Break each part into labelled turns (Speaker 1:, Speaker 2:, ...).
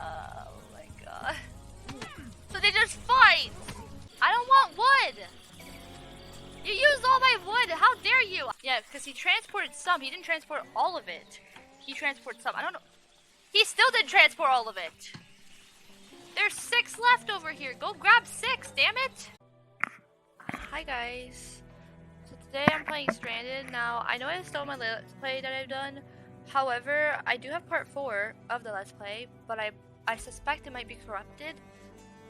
Speaker 1: Oh my god. So they just fight! I don't want wood! You used all my wood! How dare you! Yeah, because he transported some. He didn't transport all of it. He transported some. I don't know. He still didn't transport all of it! There's 6 left over here. Go grab 6, damn it! Hi guys. So today I'm playing Stranded. Now, I know I stole my Let's Play that I've done. However, I do have part 4 of the Let's Play, but I suspect it might be corrupted.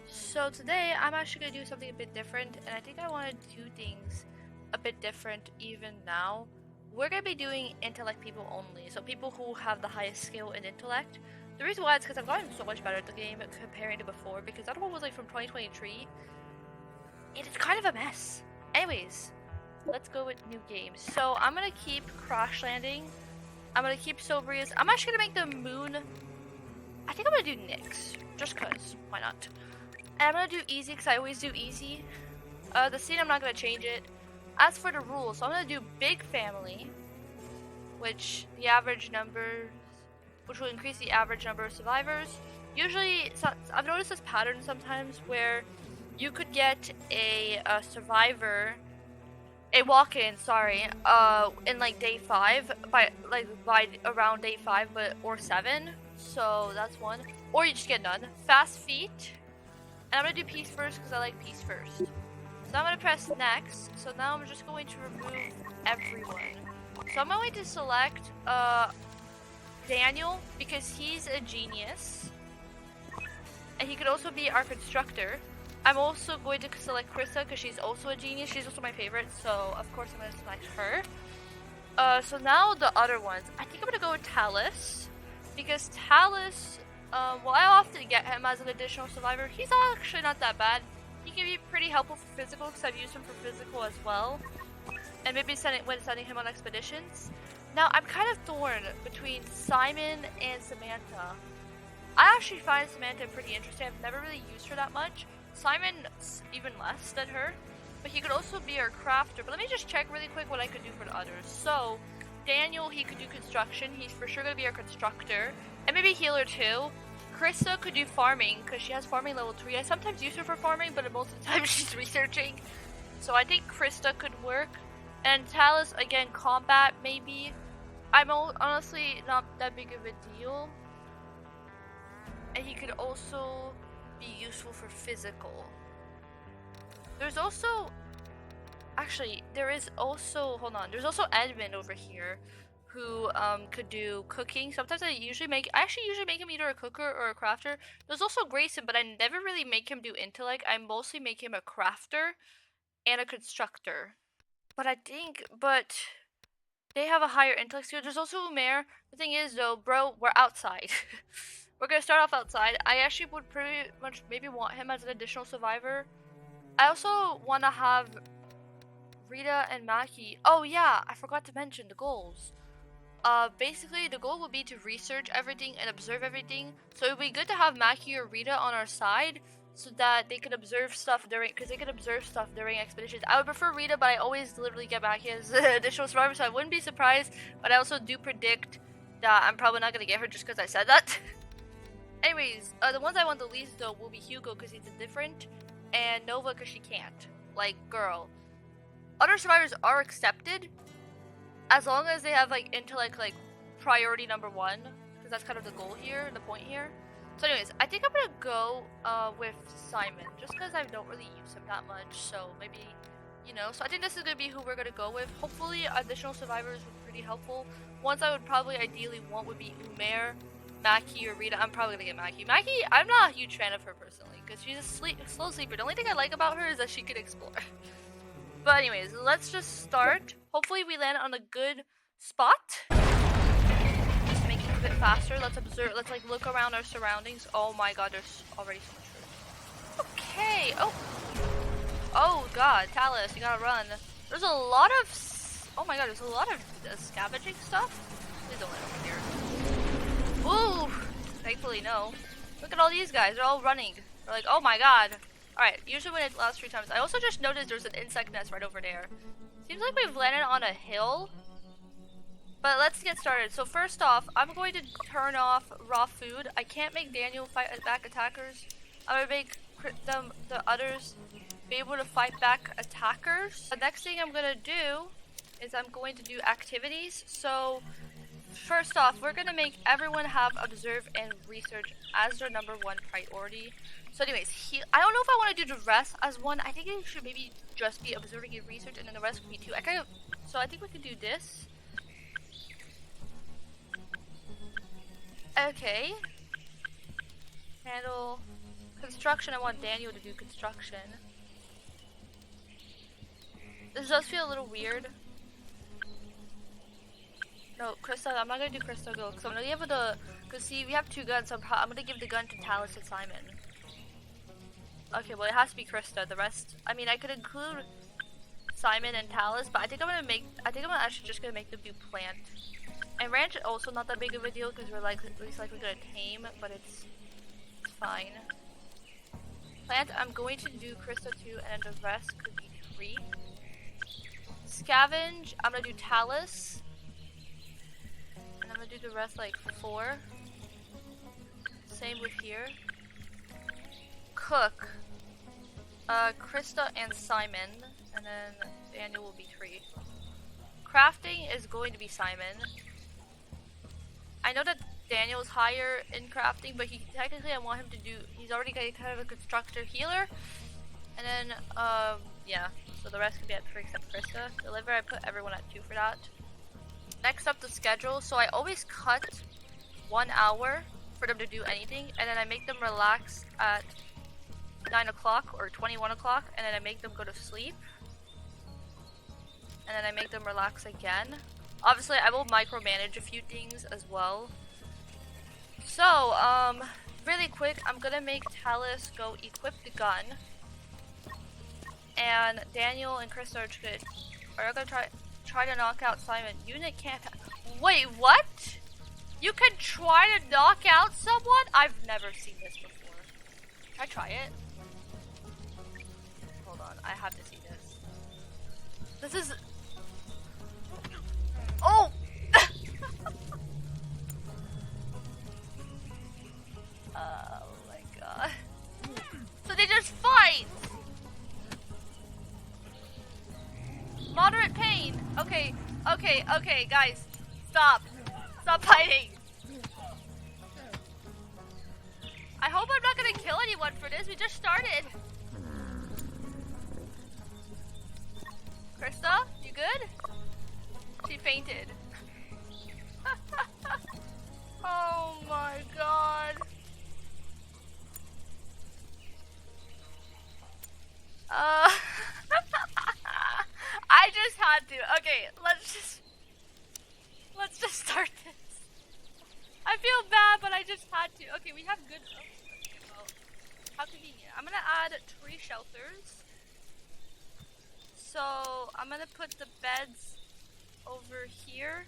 Speaker 1: So today, I'm actually going to do something a bit different, and I think I want to do things a bit different even now. We're going to be doing Intellect people only, so people who have the highest skill in Intellect. The reason why is because I've gotten so much better at the game comparing to before, because that one was like from 2023, and it's kind of a mess. Anyways, let's go with new games. So I'm going to keep Crash Landing. I'm going to keep Sobrious. I'm actually going to make the moon, I think I'm going to do Nyx, just cause, why not? And I'm going to do easy because I always do easy. The scene, I'm not going to change it. As for the rules, so I'm going to do big family, which the average number, which will increase the average number of survivors. Usually, so I've noticed this pattern sometimes where you could get a survivor, a walk-in, sorry, in like day 5, by around day 5, or 7. So that's one. Or you just get none. Fast feet. And I'm gonna do peace first because I like peace first. So I'm gonna press next. So now I'm just going to remove everyone. So I'm going to select Daniel because he's a genius. And he could also be our constructor. I'm also going to select Krista because she's also a genius. She's also my favorite, so of course I'm going to select her. So now the other ones. I think I'm going to go with Talus. Because Talus, well, I often get him as an additional survivor. He's actually not that bad. He can be pretty helpful for physical because I've used him for physical as well. And maybe when sending him on expeditions. Now, I'm kind of torn between Simon and Samantha. I actually find Samantha pretty interesting. I've never really used her that much. Simon's even less than her, but he could also be our crafter. But let me just check really quick what I could do for the others. So, Daniel, he could do construction. He's for sure going to be our constructor. And maybe healer too. Krista could do farming, because she has farming level 3. I sometimes use her for farming, but most of the time she's researching. So I think Krista could work. And Talus, again, combat maybe. I'm honestly not that big of a deal. And he could also be useful for physical. There's also, actually, there is also, hold on, there's also Edmund over here who could do cooking. Sometimes I actually usually make him either a cooker or a crafter. There's also Grayson, but I never really make him do intellect. I mostly make him a crafter and a constructor. But they have a higher intellect skill. There's also Umair. The thing is though, bro, we're outside. We're gonna start off outside. I actually would pretty much maybe want him as an additional survivor. I also want to have Rita and Maki. Oh yeah, I forgot to mention the goals. Basically the goal would be to research everything and observe everything. So it would be good to have Maki or Rita on our side so that they could observe stuff during expeditions. I would prefer Rita, but I always literally get Maki as an additional survivor, so I wouldn't be surprised. But I also do predict that I'm probably not gonna get her just because I said that. Anyways, the ones I want the least though will be Hugo because he's different, and Nova because she can't. Like, girl. Other survivors are accepted as long as they have like intellect like priority number 1, because that's kind of the goal here, the point here. So anyways, I think I'm gonna go with Simon just because I don't really use him that much. So maybe, you know. So I think this is gonna be who we're gonna go with. Hopefully, additional survivors would be pretty helpful. Ones I would probably ideally want would be Umair, Maki, or Rita. I'm probably gonna get Maki. Maki, I'm not a huge fan of her personally because she's a slow sleeper. The only thing I like about her is that she can explore. But anyways, let's just start. Hopefully we land on a good spot. Just make it a bit faster. Let's observe. Let's like look around our surroundings. Oh my god, there's already so much food. Okay. Oh god, Talus, you gotta run. There's a lot of. Oh my god, there's a lot of scavenging stuff. Please don't land over here. Ooh, thankfully no. Look at all these guys, they're all running. They're like, oh my god. Alright, usually when it lasts 3 times. I also just noticed there's an insect nest right over there. Seems like we've landed on a hill. But let's get started. So first off, I'm going to turn off raw food. I can't make Daniel fight back attackers. I'm gonna make the others be able to fight back attackers. The next thing I'm gonna do is I'm going to do activities. So first off, we're gonna make everyone have observe and research as their #1 priority. So anyways, I don't know if I want to do the rest as one. I think it should maybe just be observing and research, and then the rest could be 2. So I think we could do this. Okay. Handle construction. I want Daniel to do construction. This does feel a little weird. No, Krista, I'm not gonna do Krista go, because I'm gonna give it a. Cause see, we have 2 guns, so I'm gonna give the gun to Talus and Simon. Okay, well it has to be Krista. The rest, I mean, I could include Simon and Talus, but I think I'm actually just gonna make them do plant. And ranch also not that big of a deal because we're least likely gonna tame, but it's fine. Plant, I'm going to do Krista 2, and the rest could be 3. Scavenge, I'm gonna do Talus, and I'm gonna do the rest like 4. Same with here. Cook, Krista and Simon, and then Daniel will be 3. Crafting is going to be Simon. I know that Daniel's higher in crafting, but technically I want him to do, he's already got kind of a constructor healer. And then, yeah, so the rest could be at 3 except Krista. Deliver, I put everyone at 2 for that. Next up, the schedule. So I always cut 1 hour for them to do anything, and then I make them relax at 9 o'clock or 21 o'clock, and then I make them go to sleep. And then I make them relax again. Obviously, I will micromanage a few things as well. So, really quick, I'm gonna make Talus go equip the gun. And Daniel and Chris are gonna try to knock out Simon. Unit can't. Wait, what? You can try to knock out someone? I've never seen this before. Can I try it? Hold on, I have to see this. This is. Oh! Oh my god. So they just fight! Moderate pain! Okay, guys. Stop. Stop fighting! I hope I'm not gonna kill anyone for this, we just started! Krista, you good? She fainted. Oh my god. I just had to. Okay, let's just start this. I feel bad, but I just had to. Okay, we have good. Oh, how convenient. I'm gonna add 3 shelters. So I'm gonna put the beds over here.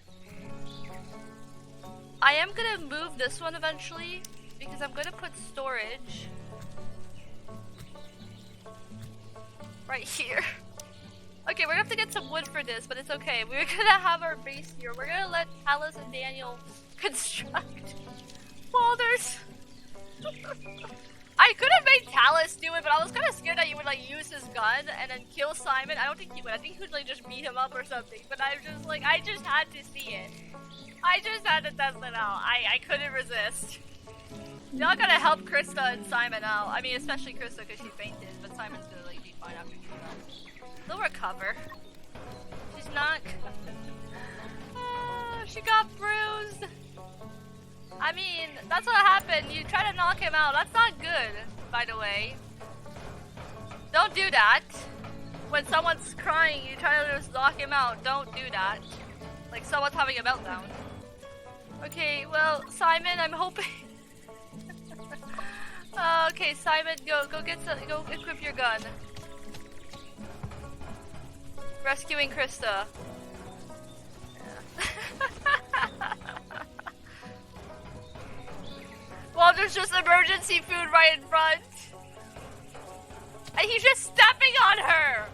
Speaker 1: I am gonna move this one eventually because I'm gonna put storage right here. Okay, we're gonna have to get some wood for this, but it's okay. We're gonna have our base here. We're gonna let Talus and Daniel construct boulders. I could have made Talus do it, but I was kind of scared that he would like use his gun and then kill Simon. I don't think he would. I think he would like just beat him up or something. But I was just like, I just had to see it. I just had to test it out. I couldn't resist. Y'all gotta help Krista and Simon out. I mean, especially Krista because she fainted, but Simon's gonna like be fine after she does. They'll recover. She's not. She got bruised. I mean, that's what happened. You try to knock him out. That's not good, by the way. Don't do that. When someone's crying, you try to just knock him out. Don't do that. Like someone's having a meltdown. Okay, well, Simon, I'm hoping. Okay, Simon, go equip your gun. Rescuing Krista. Well, there's just emergency food right in front. And he's just stepping on her!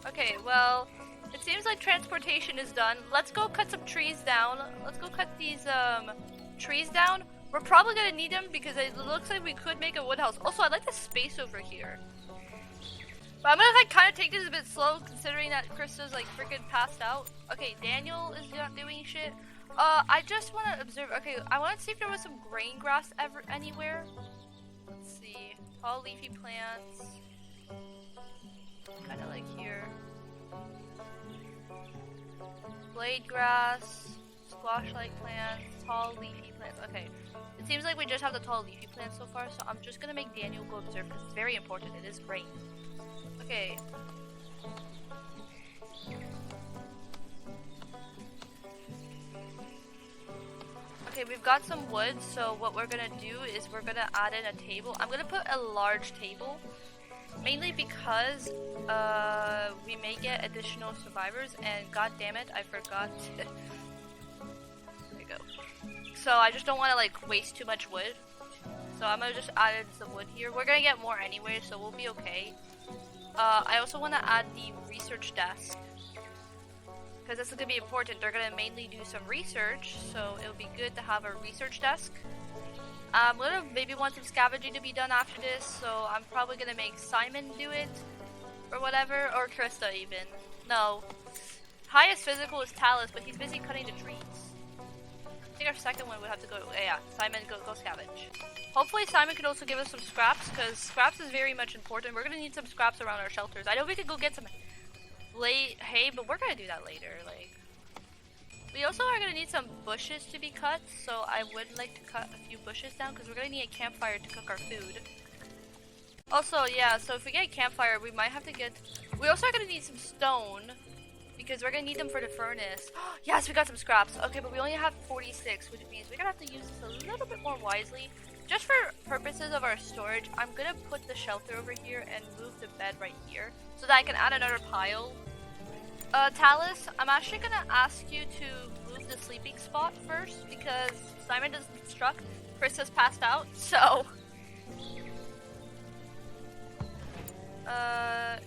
Speaker 1: Okay, well, it seems like transportation is done. Let's go cut some trees down. Let's go cut these trees down. We're probably gonna need them because it looks like we could make a wood house. Also, I like the space over here. But I'm gonna like kind of take this a bit slow considering that Krista's like freaking passed out. Okay, Daniel is not doing shit. I just want to observe. Okay, I want to see if there was some grain grass ever anywhere. Let's see. Tall leafy plants. Kind of like here. Blade grass, squash-like plants, tall leafy plants. Okay, it seems like we just have the tall leafy plants so far, so I'm just gonna make Daniel go observe because it's very important. It is grain. Okay. Okay, we've got some wood, so what we're gonna do is we're gonna add in a table. I'm gonna put a large table, mainly because we may get additional survivors, and god damn it, I forgot. There we go. So I just don't want to like waste too much wood. So I'm gonna just add in some wood here. We're gonna get more anyway, so we'll be okay. I also want to add the research desk, because this is going to be important. They're going to mainly do some research, so it'll be good to have a research desk. I'm going to maybe want some scavenging to be done after this, so I'm probably going to make Simon do it, or whatever, or Krista even. No. Highest physical is Talus, but he's busy cutting the trees. I think our second one would have to go, yeah, Simon, go scavenge. Hopefully Simon can also give us some scraps, because scraps is very much important. We're going to need some scraps around our shelters. I know we could go get some hay, but we're going to do that later. Like, we also are going to need some bushes to be cut, so I would like to cut a few bushes down, because we're going to need a campfire to cook our food. Also, yeah, so if we get a campfire, we might have to get... We also are going to need some stone, because we're going to need them for the furnace. Yes, we got some scraps. Okay, but we only have 46, which means we're going to have to use this a little bit more wisely. Just for purposes of our storage, I'm going to put the shelter over here and move the bed right here, so that I can add another pile. Talus, I'm actually going to ask you to move the sleeping spot first, because Simon doesn't construct. Chris has passed out, so...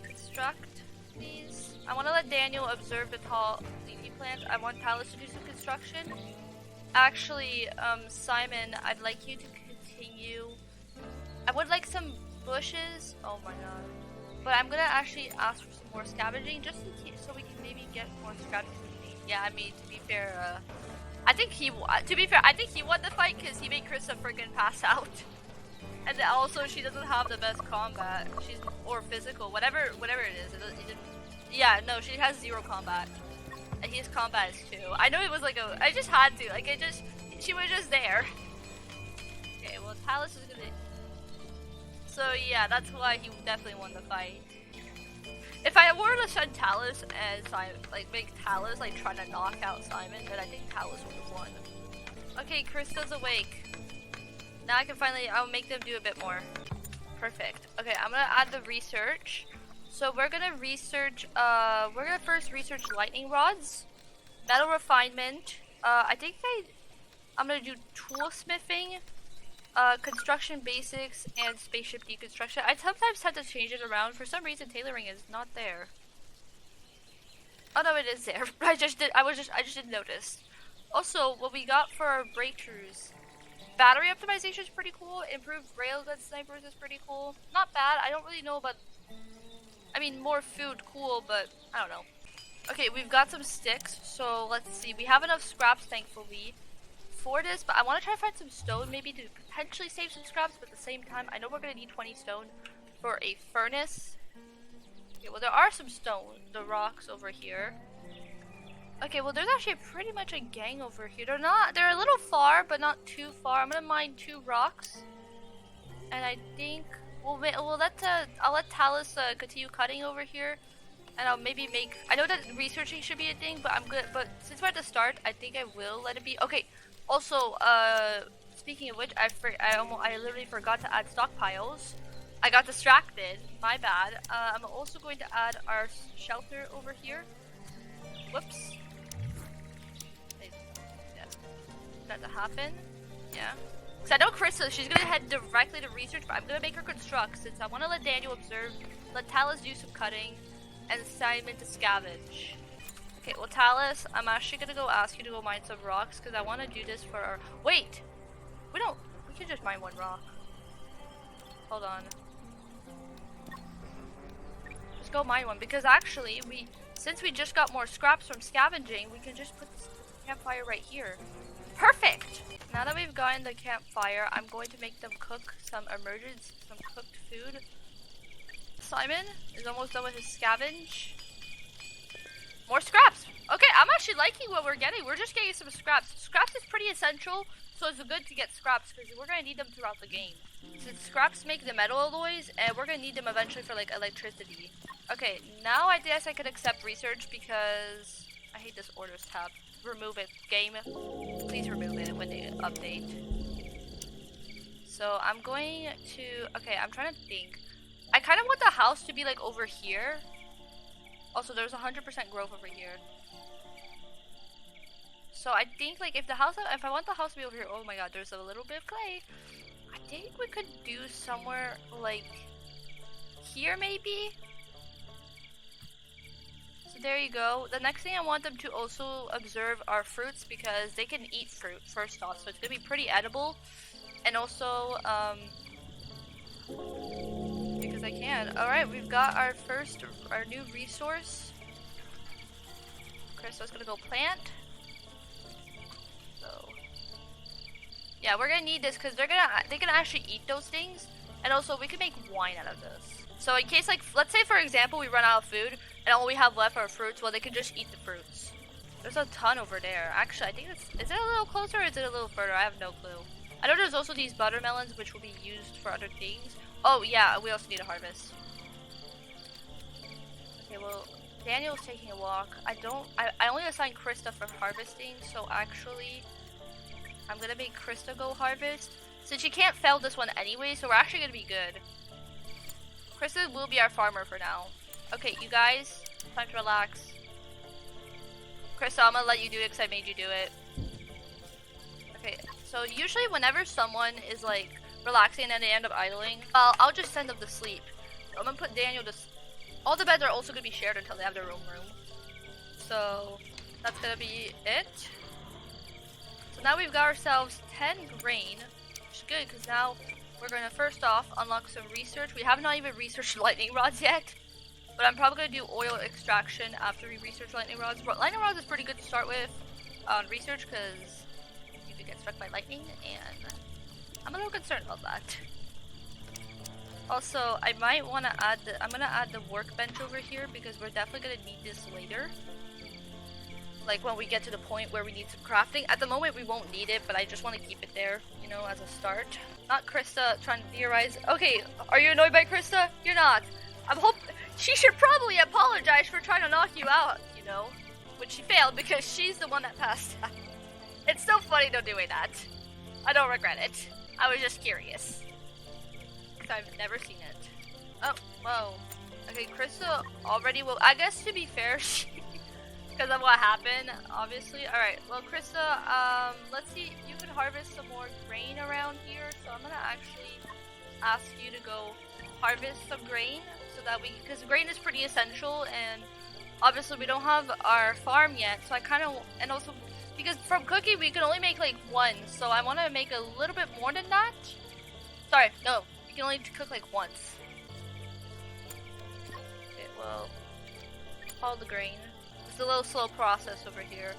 Speaker 1: construct, please. I want to let Daniel observe the tall leafy plant. I want Talus to do some construction. Actually, Simon, I'd like you to continue. I would like some bushes. Oh my god. But I'm gonna actually ask for some more scavenging, just so we can maybe get more scavenging. Yeah, I mean, to be fair, I think he won the fight because he made Krista freaking pass out. And then also, she doesn't have the best combat. Or physical, whatever it is. Yeah, no, she has 0 combat. And his combat is 2. I know it was like I just had to. Like, she was just there. Okay, well, Talus is gonna... So, yeah, that's why he definitely won the fight. If I were to send Talus and Simon, like, make Talus, like, try to knock out Simon, then I think Talus would have won. Okay, Krista's awake. Now I can finally, I'll make them do a bit more. Perfect. Okay, I'm gonna add the research. So we're gonna research, we're gonna first research lightning rods, metal refinement, I think I'm gonna do toolsmithing, construction basics, and spaceship deconstruction. I sometimes have to change it around. For some reason, tailoring is not there. Oh no, it is there. I just didn't notice. Also, what we got for our breakthroughs. Battery optimization is pretty cool. Improved railgun snipers is pretty cool. Not bad. I don't really know about... I mean, more food, cool, but I don't know. Okay, we've got some sticks, so let's see. We have enough scraps, thankfully, for this, but I want to try to find some stone, maybe to potentially save some scraps, but at the same time, I know we're going to need 20 stone for a furnace. Okay, well, there are some stone, the rocks over here. Okay, well, there's actually pretty much a gang over here. They're a little far, but not too far. I'm gonna mine 2 rocks, and I think I'll let Talus continue cutting over here, and I'll maybe make. I know that researching should be a thing, but But since we're at the start, I think I will let it be. Okay. Also, speaking of which, I literally forgot to add stockpiles. I got distracted. My bad. I'm also going to add our shelter over here. Whoops. That to happen. Yeah. Because I know Krista, she's going to head directly to research, but I'm going to make her construct since I want to let Daniel observe, let Talus do some cutting. and Simon to scavenge. Okay, well Talus, I'm actually gonna go ask you to go mine some rocks because I want to do this for our... Wait! We can just mine one rock. Hold on. Just go mine one because actually since we just got more scraps from scavenging, we can just put this campfire right here. Perfect! Now that we've gotten the campfire, I'm going to make them cook some cooked food. Simon is almost done with his scavenge. More scraps! Okay, I'm actually liking what we're getting. We're just getting some scraps. Scraps is pretty essential, so it's good to get scraps because we're gonna need them throughout the game. Since scraps make the metal alloys, and we're gonna need them eventually for like electricity. Okay, now I guess I could accept research because I hate this orders tab. Remove it, game. Please remove it when they update. So I'm going to, okay, I'm trying to think. I kind of want the house to be like over here. Also, there's 100% growth over here. So I think like if I want the house to be over here, oh my god, there's a little bit of clay. I think we could do somewhere like here maybe. So there you go. The next thing I want them to also observe are fruits because they can eat fruit first off. So it's gonna be pretty edible. And also, because I can. Alright, we've got our new resource. Crystal's gonna go plant. So, yeah, we're gonna need this because they can actually eat those things. And also, we can make wine out of this. So in case, like, let's say for example, we run out of food and all we have left are fruits, well, they can just eat the fruits. There's a ton over there. Actually, I think is it a little closer or is it a little further? I have no clue. I know there's also these buttermelons which will be used for other things. Oh yeah, we also need a harvest. Okay, well, Daniel's taking a walk. I only assigned Krista for harvesting, so actually, I'm gonna make Krista go harvest. Since she can't fail this one anyway, so we're actually gonna be good. Krista will be our farmer for now. Okay, you guys, time to relax. Krista, I'm gonna let you do it because I made you do it. Okay, so usually whenever someone is like relaxing and they end up idling, I'll just send them to sleep. I'm gonna put Daniel to all the beds are also gonna be shared until they have their own room. So that's gonna be it. So now we've got ourselves 10 grain, which is good because now we're gonna first off unlock some research. We have not even researched lightning rods yet, but I'm probably gonna do oil extraction after we research lightning rods. But lightning rods is pretty good to start with on research because you could get struck by lightning, and I'm a little concerned about that. Also, I might want to add I'm gonna add the workbench over here because we're definitely gonna need this later. Like when we get to the point where we need some crafting. At the moment we won't need it, but I just want to keep it there, you know, as a start. Not Krista trying to theorize. Okay, are you annoyed by Krista? You're not. She should probably apologize for trying to knock you out, you know, which she failed because she's the one that passed out. It's so funny though doing that. I don't regret it. I was just curious. Because I've never seen it. Oh, whoa. Okay, Krista already will. I guess to be fair, because of what happened, obviously. Alright, well, Krista, let's see. You can harvest some more grain around here. So I'm going to actually ask you to go harvest some grain. So that because grain is pretty essential. And obviously we don't have our farm yet. So I kind of, and also, because from cooking we can only make like one. So I want to make a little bit more than that. Sorry, no. You can only cook like once. Okay, well, follow the grain. It's a little slow process over here.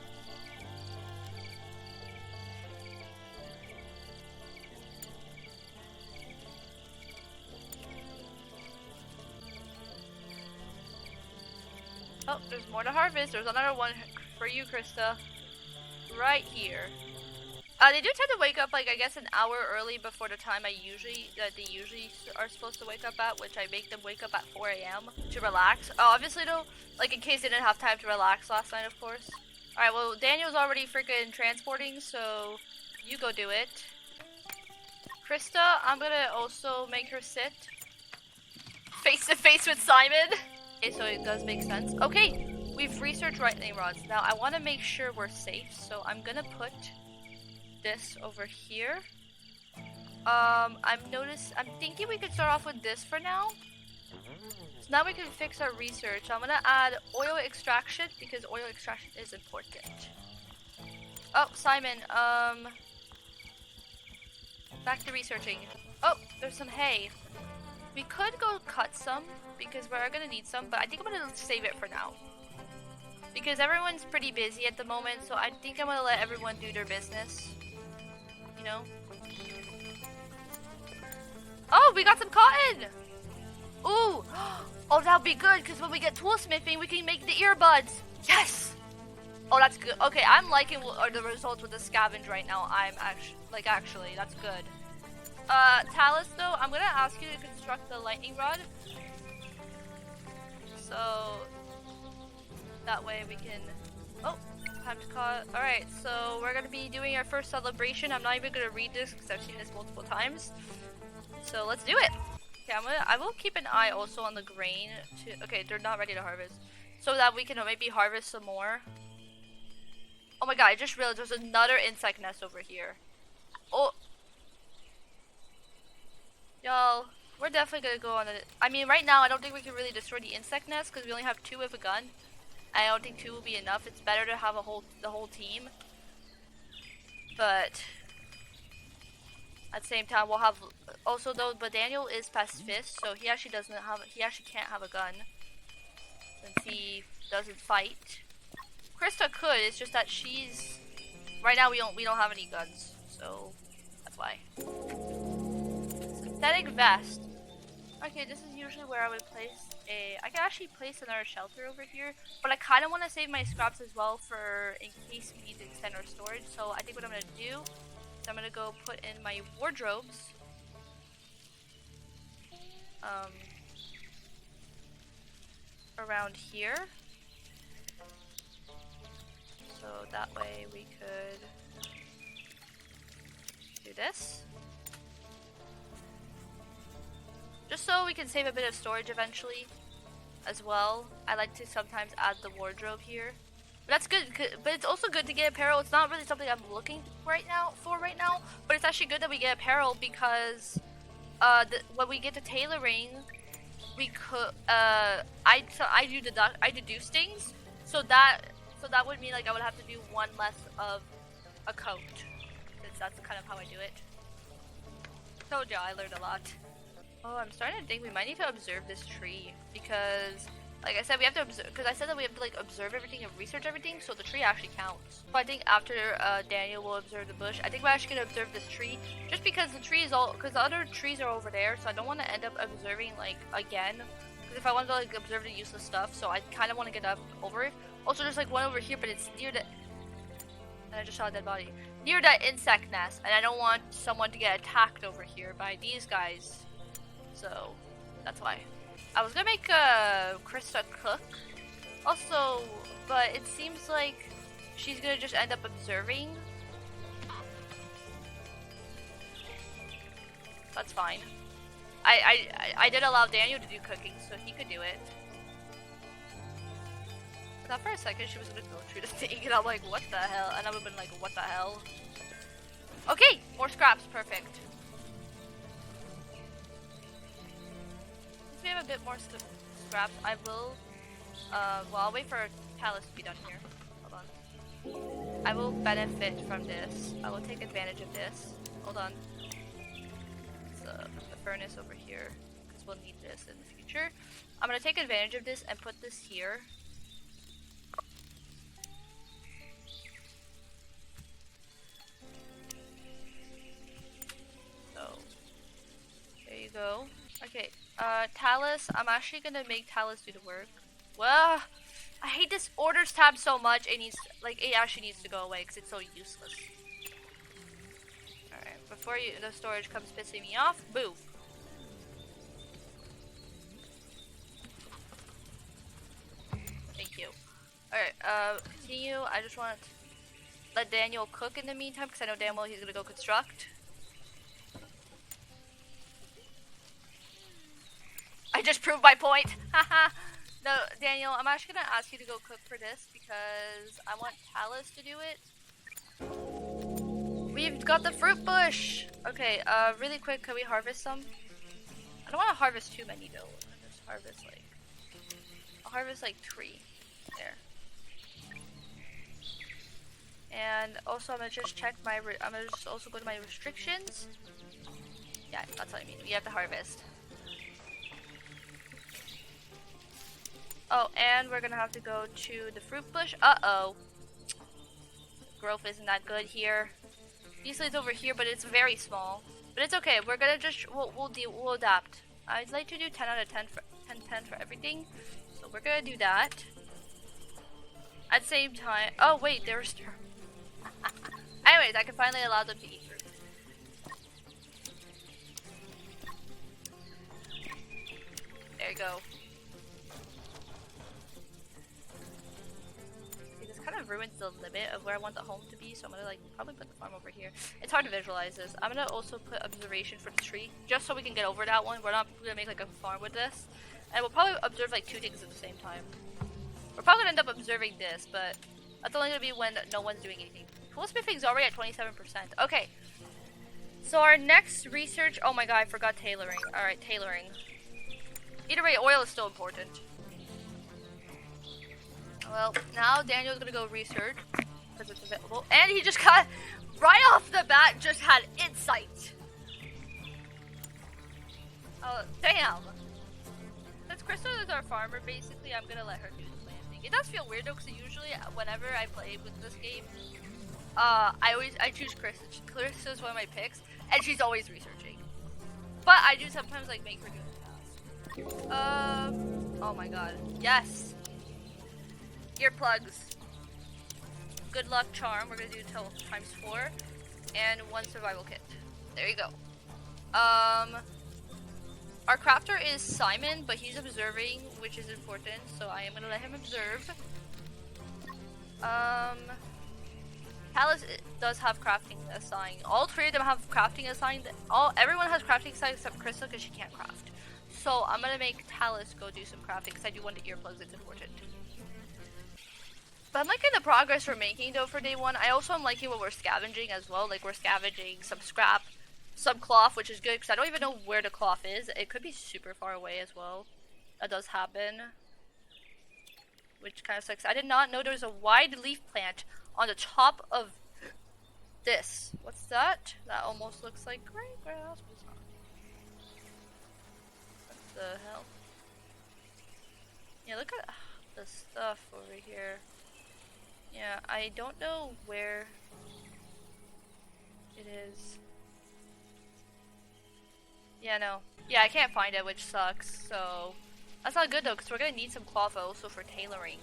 Speaker 1: Oh, there's more to harvest. There's another one for you, Krista. Right here. They do tend to wake up, like, I guess an hour early before the time they usually are supposed to wake up at, which I make them wake up at 4 a.m. to relax. Obviously, though, like, in case they didn't have time to relax last night, of course. Alright, well, Daniel's already freaking transporting, so you go do it. Krista, I'm gonna also make her sit face to face with Simon. Okay, so it does make sense. Okay, we've researched lightning rods. Now, I want to make sure we're safe, so I'm gonna put this over here. I'm thinking we could start off with this for now. now we can fix our research. I'm gonna add oil extraction because oil extraction is important. Oh, Simon, back to researching. Oh, there's some hay. We could go cut some because we're gonna need some, but I think I'm gonna save it for now. Because everyone's pretty busy at the moment, so I think I'm gonna let everyone do their business. You know? Oh, we got some cotton! Ooh! Oh, that'll be good, because when we get toolsmithing, we can make the earbuds! Yes! Oh, that's good. Okay, I'm liking the results with the scavenge right now. I'm actually, that's good. Talus, though, I'm gonna ask you to construct the lightning rod. So, that way we can... Oh, time to cut. Alright, so we're gonna be doing our first celebration. I'm not even gonna read this because I've seen this multiple times. So, let's do it! Okay, I will keep an eye also on the grain. Okay, they're not ready to harvest. So that we can maybe harvest some more. Oh my god, I just realized there's another insect nest over here. Oh! Y'all, we're definitely gonna go on it. I mean, right now, I don't think we can really destroy the insect nest because we only have 2 with a gun. I don't think 2 will be enough. It's better to have the whole team. But at the same time, we'll have also though. But Daniel is pacifist, so he actually can't have a gun since he doesn't fight. Krista could. It's just that she's right now we don't have any guns, so that's why. Synthetic vest. Okay, this is usually where I would place I can actually place another shelter over here, but I kind of want to save my scraps as well for in case we need to extend our storage. So I think what I'm going to do is I'm going to go put in my wardrobes. Around here. So that way we could do this. Just so we can save a bit of storage eventually as well. I like to sometimes add the wardrobe here. But that's good, but it's also good to get apparel. It's not really something I'm looking right now, but it's actually good that we get apparel because when we get to tailoring, we could I deduce things, so that would mean like I would have to do one less of a coat, since that's kind of how I do it. Told you I learned a lot. Oh, I'm starting to think we might need to observe this tree because, like I said, we have to observe. Because I said that we have to like observe everything and research everything, so the tree actually counts. So I think after Daniel will observe the bush, I think we're actually gonna observe this tree, just because the tree is because the other trees are over there, so I don't want to end up observing like again. Because if I want to like observe the useless stuff, so I kind of want to get up over it. Also, there's like one over here, but it's near the. And I just saw a dead body near that insect nest, and I don't want someone to get attacked over here by these guys. So that's why I was gonna make Krista cook also, but it seems like she's gonna just end up observing. That's fine. I did allow Daniel to do cooking, so he could do it. I thought for a second she was gonna go through the thing, and I'm like, what the hell? And I would've been like, what the hell? Okay, more scraps, perfect. We have a bit more scraps. I will well, I'll wait for Talus to be done here. Hold on. I will benefit from this. I will take advantage of this. Hold on. So the furnace over here, because we'll need this in the future. I'm gonna take advantage of this and put this here. So there you go. Okay, Talus, I'm actually gonna make Talus do the work. Well, I hate this orders tab so much. It actually needs to go away because it's so useless. Alright, before the storage comes pissing me off, move. Thank you. Alright, continue. I just want to let Daniel cook in the meantime because I know damn well he's gonna go construct. I just proved my point. Haha. No, Daniel, I'm actually gonna ask you to go cook for this because I want Talus to do it. We've got the fruit bush. Okay, really quick, can we harvest some? I don't want to harvest too many though. Just harvest like harvest like 3. There. And also I'm gonna just check my, I'm gonna just also go to my restrictions. Yeah, that's what I mean. We have to harvest. Oh, and we're gonna have to go to the fruit bush. Uh-oh. Growth isn't that good here. Usually it's over here, but it's very small. But it's okay. We're gonna just, we'll adapt. I'd like to do 10 out of 10 for 10 for everything. So we're gonna do that. At the same time, oh wait, there's. Anyways, I can finally allow them to eat fruit. There you go. See, this kind of ruins the limit of where I want the home to be, so I'm gonna like probably put the farm over here. It's hard to visualize this. I'm gonna also put observation for the tree, just so we can get over that one. We're not gonna make like a farm with this, and we'll probably observe like 2 things at the same time. We're probably gonna end up observing this, but that's only gonna be when no one's doing anything. Toolsmithing's already at 27%. Okay. So our next research, oh my god, I forgot tailoring. Alright, tailoring. Either way, oil is still important. Well, now Daniel's gonna go research, because it's available. And he just got, right off the bat, just had insight. Oh, damn. Since Crystal is our farmer, basically, I'm gonna let her do the planting. It does feel weird though, because usually, whenever I play with this game, I choose Chris. Chris is one of my picks, and she's always researching. But I do sometimes like make her do the task. Oh my god, yes. Earplugs. Good luck charm. We're gonna do till ×4, and 1 survival kit. There you go. Our crafter is Simon, but he's observing, which is important. So I am gonna let him observe. Palace does have crafting assigned. All 3 of them have crafting assigned. Everyone has crafting assigned except Crystal because she can't craft. So I'm gonna make Talus go do some crafting because I do want the earplugs. It's important. But I'm liking the progress we're making though for day 1. I also am liking what we're scavenging as well. Like we're scavenging some scrap, some cloth, which is good because I don't even know where the cloth is. It could be super far away as well. That does happen, which kind of sucks. I did not know there was a wide leaf plant on the top of this. What's that? That almost looks like gray grass, but it's not. What the hell? Yeah, look at the stuff over here. Yeah, I don't know where it is. Yeah, no. Yeah, I can't find it, which sucks, so that's not good though, because we're gonna need some cloth also for tailoring.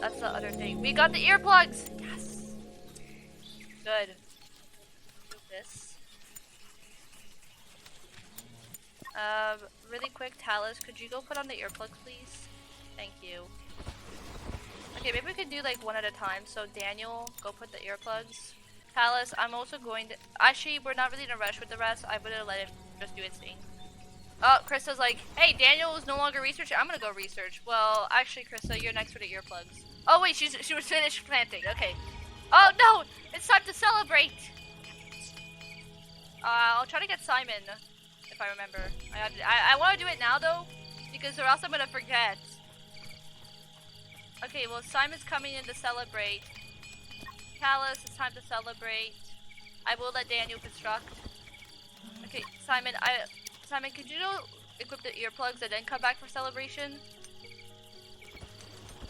Speaker 1: That's the other thing. We got the earplugs! Yes! Good. Do this. Really quick, Talus, could you go put on the earplugs, please? Thank you. Okay, maybe we could do like 1 at a time. So Daniel, go put the earplugs. Talus, I'm also going to... Actually, we're not really in a rush with the rest. I'm gonna let it just do its thing. Oh, Krista's like, hey, Daniel is no longer researching. I'm gonna go research. Well, actually, Krista, you're next for the earplugs. Oh wait, she was finished planting. Okay. Oh no, it's time to celebrate. I'll try to get Simon, if I remember. I want to do it now though, because or else I'm gonna forget. Okay, well Simon's coming in to celebrate. Talus, it's time to celebrate. I will let Daniel construct. Okay, Simon, could you equip the earplugs and then come back for celebration?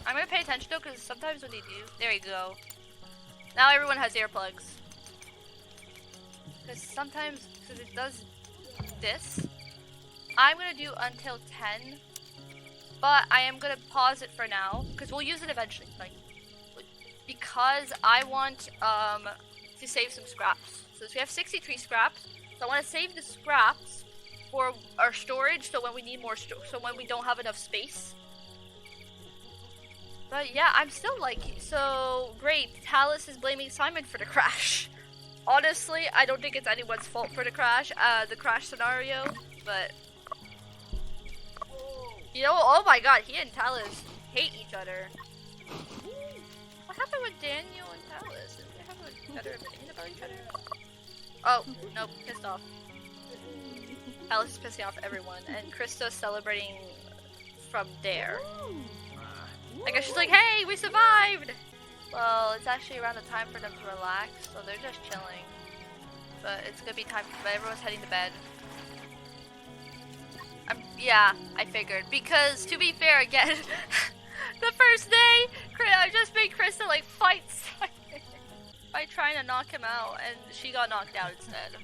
Speaker 1: I'm gonna pay attention though, because sometimes when they do, there you go. Now everyone has earplugs. Because sometimes, because it does this, I'm gonna do until 10, but I am gonna pause it for now, because we'll use it eventually, like, because I want to save some scraps. So we have 63 scraps, so I want to save the scraps for our storage, so when we need more, so when we don't have enough space. But yeah, I'm still like, so great. Talus is blaming Simon for the crash. Honestly, I don't think it's anyone's fault for the crash scenario, but you know, oh my god, he and Talus hate each other. What happened with Daniel and Talus? Did they have a better opinion about each other? Oh, nope, pissed off. Talus is pissing off everyone, and Krista's celebrating from there. I guess she's like, hey, we survived! Well, it's actually around the time for them to relax, so they're just chilling. But it's gonna be time, but everyone's heading to bed. Yeah, I figured. Because, to be fair, again, the first day, I just made Krista, like, fight Simon by trying to knock him out, and she got knocked out instead.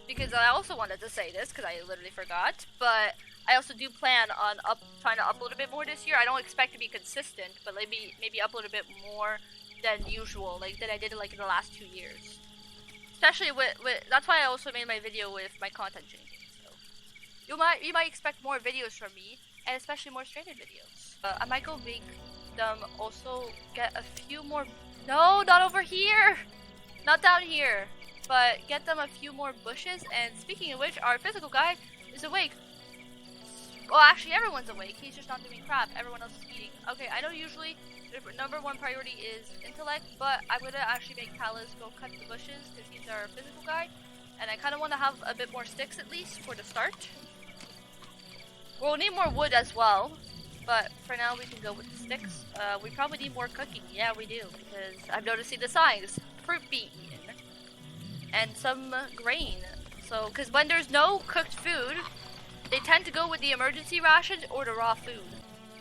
Speaker 1: Because I also wanted to say this, because I literally forgot, but I also do plan on trying to upload a bit more this year. I don't expect to be consistent, but maybe upload a bit more than usual, like that I did like in the last 2 years. Especially with that's why I also made my video with my content changing. So you might expect more videos from me, and especially more stranded videos. I might go make them also get a few more. No, not over here, not down here. But get them a few more bushes. And speaking of which, our physical guy is awake. Well, actually, everyone's awake. He's just not doing crap. Everyone else is eating. Okay, I know usually the #1 priority is intellect, but I'm gonna actually make Talus go cut the bushes because he's our physical guy. And I kind of want to have a bit more sticks at least for the start. We'll need more wood as well, but for now we can go with the sticks. We probably need more cooking. Yeah, we do, because I'm noticing the signs. Fruit beet eaten. And some grain. So, because when there's no cooked food, they tend to go with the emergency rations or the raw food.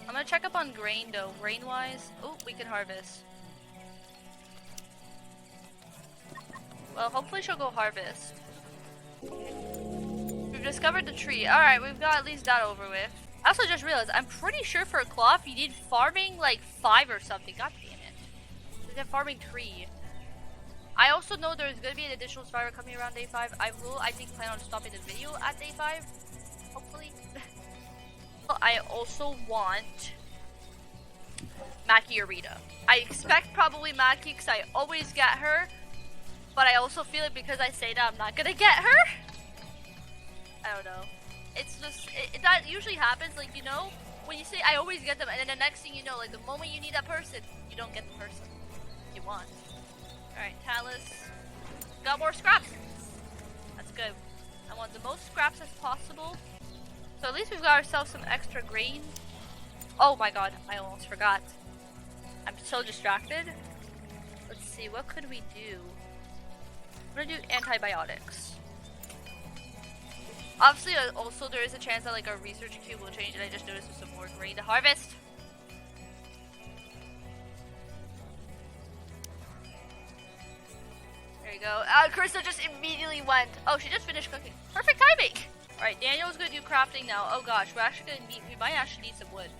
Speaker 1: I'm gonna check up on grain though, grain-wise. Oh, we can harvest. Well, hopefully she'll go harvest. We've discovered the tree. Alright, we've got at least that over with. I also just realized, I'm pretty sure for a cloth you need farming like 5 or something. God damn it. There's a farming 3. I also know there's gonna be an additional survivor coming around day 5. I think, plan on stopping the video at day 5. Hopefully. I also want Mackie or Rita. I expect probably Mackie because I always get her. But I also feel it because I say that I'm not gonna get her. I don't know. It's just, that usually happens, like, you know, when you say I always get them, and then the next thing you know, like the moment you need that person, you don't get the person you want. Alright, Talus. Got more scraps. That's good. I want the most scraps as possible. So at least we've got ourselves some extra grain. Oh my god, I almost forgot. I'm so distracted. Let's see, what could we do? I'm gonna do antibiotics. Obviously, also there is a chance that like our research cube will change, and I just noticed there's some more grain to harvest. There you go. Krista just immediately went. Oh, she just finished cooking. Perfect timing. All right, Daniel's gonna do crafting now. Oh gosh, we're actually gonna need. We might actually need some wood.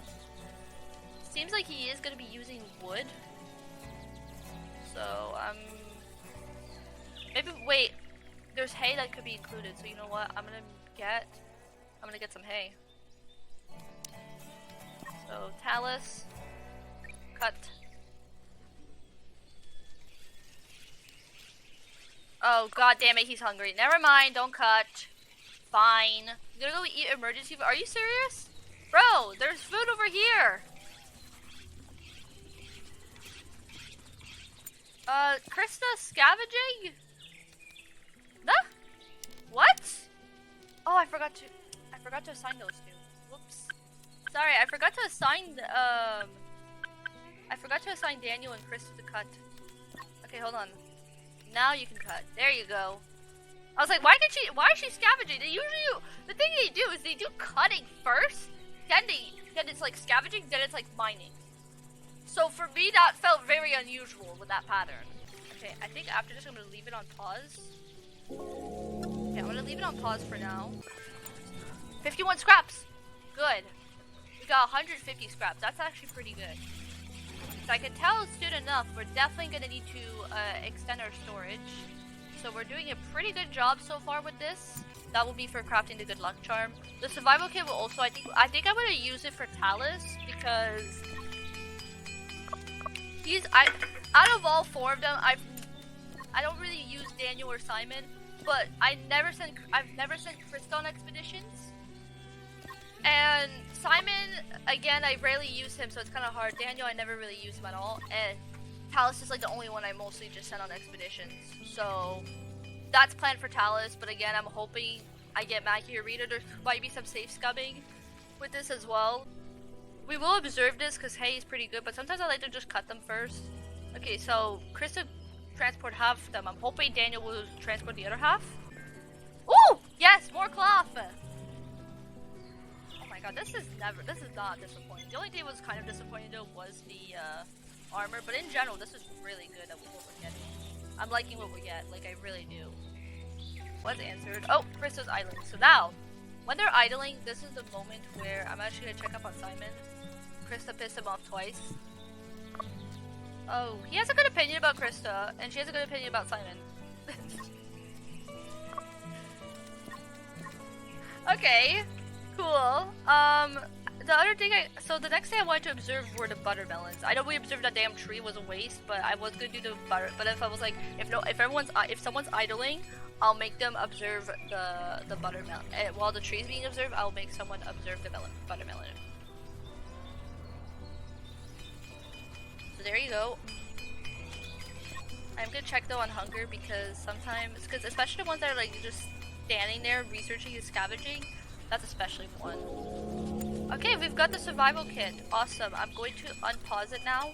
Speaker 1: Seems like he is gonna be using wood. So maybe wait. There's hay that could be included. So you know what? I'm gonna get some hay. So Talus, cut. Oh god damn it, he's hungry. Never mind, don't cut. Fine. I'm gonna go eat emergency. Are you serious? Bro, there's food over here. Krista scavenging? Nah? What? Oh, I forgot to assign those two. Whoops. Sorry, I forgot to assign Daniel and Krista to cut. Okay, hold on. Now you can cut. There you go. I was like, why is she scavenging? They usually the thing they do is they do cutting first, then it's like scavenging, then it's like mining. So for me that felt very unusual with that pattern. Okay, I think after this I'm gonna leave it on pause. Okay, I'm gonna leave it on pause for now. 51 scraps! Good. We got 150 scraps. That's actually pretty good. So I can tell it's good enough. We're definitely gonna need to extend our storage. So we're doing a pretty good job so far with this. That will be for crafting the good luck charm. The survival kit will also, I think I'm gonna use it for Talus because out of all 4 of them, I don't really use Daniel or Simon, but I've never sent Krista on expeditions. And Simon, again, I rarely use him, so it's kind of hard. Daniel, I never really use him at all. And Talus is like the only one I mostly just send on expeditions. So that's planned for Talus, but again, I'm hoping I get Mackie or Rita. There might be some safe scubbing. with this as well. We will observe this because hay is pretty good, but sometimes I like to just cut them first. Okay, so Krista transport half of them. I'm hoping Daniel will transport the other half. Ooh! Yes, more cloth! Oh my god, this is not disappointing. The only thing that was kind of disappointing though was the armor, but in general, this is really good at what we're getting. I'm liking what we get, like I really do. What's answered? Oh, Krista's idling. So now, when they're idling, this is the moment where I'm actually gonna check up on Simon. Krista pissed him off twice. Oh, he has a good opinion about Krista, and she has a good opinion about Simon. Okay, cool. The other thing so the next thing I wanted to observe were the buttermelons. I know we observed that damn tree was a waste, but I was gonna do the butter. But if I was like, if someone's idling, I'll make them observe the buttermelon. While the tree's being observed, I'll make someone observe the buttermelon. So there you go. I'm gonna check though on hunger because sometimes, especially the ones that are like just standing there researching and scavenging, that's especially one. Okay, we've got the survival kit. Awesome. I'm going to unpause it now.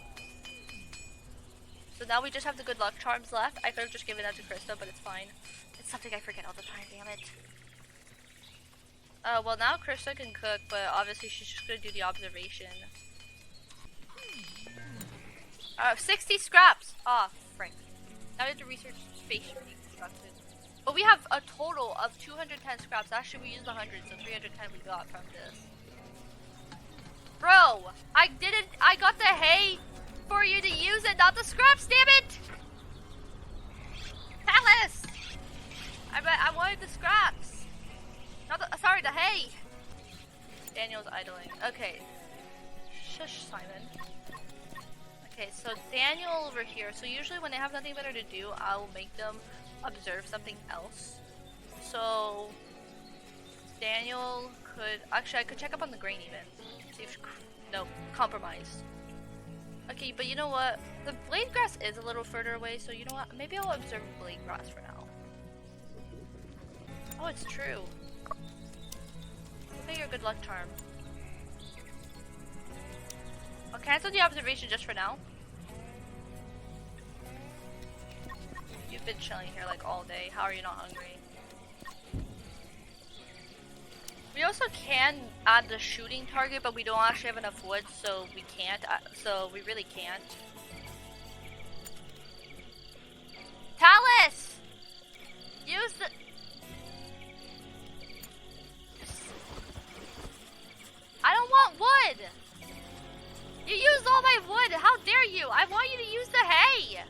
Speaker 1: So now we just have the good luck charms left. I could have just given that to Krista, but it's fine. It's something I forget all the time, damn it. Well now Krista can cook, but obviously she's just gonna do the observation. 60 scraps! Ah, frick. Now we have to research space reconstruction. But we have a total of 210 scraps. Actually, we used 100, so 310 we got from this. Bro, I got the hay for you to use it, not the scraps, damn it! Alice! I wanted the scraps. Not the, sorry, the hay. Daniel's idling. Okay. Shush, Simon. Okay, so Daniel over here. So usually when they have nothing better to do, I'll make them observe something else. So Daniel could actually I could check up on the grain even. See if no compromised. Okay, but you know what? The blade grass is a little further away, so you know what? Maybe I'll observe blade grass for now. Oh, it's true. Look at your good luck charm. I'll cancel the observation just for now. You've been chilling here like all day. How are you not hungry? We also can add the shooting target, but we don't actually have enough wood, so we can't. So we really can't. Talus! Use the... I don't want wood! You used all my wood! How dare you! I want you to use the hay!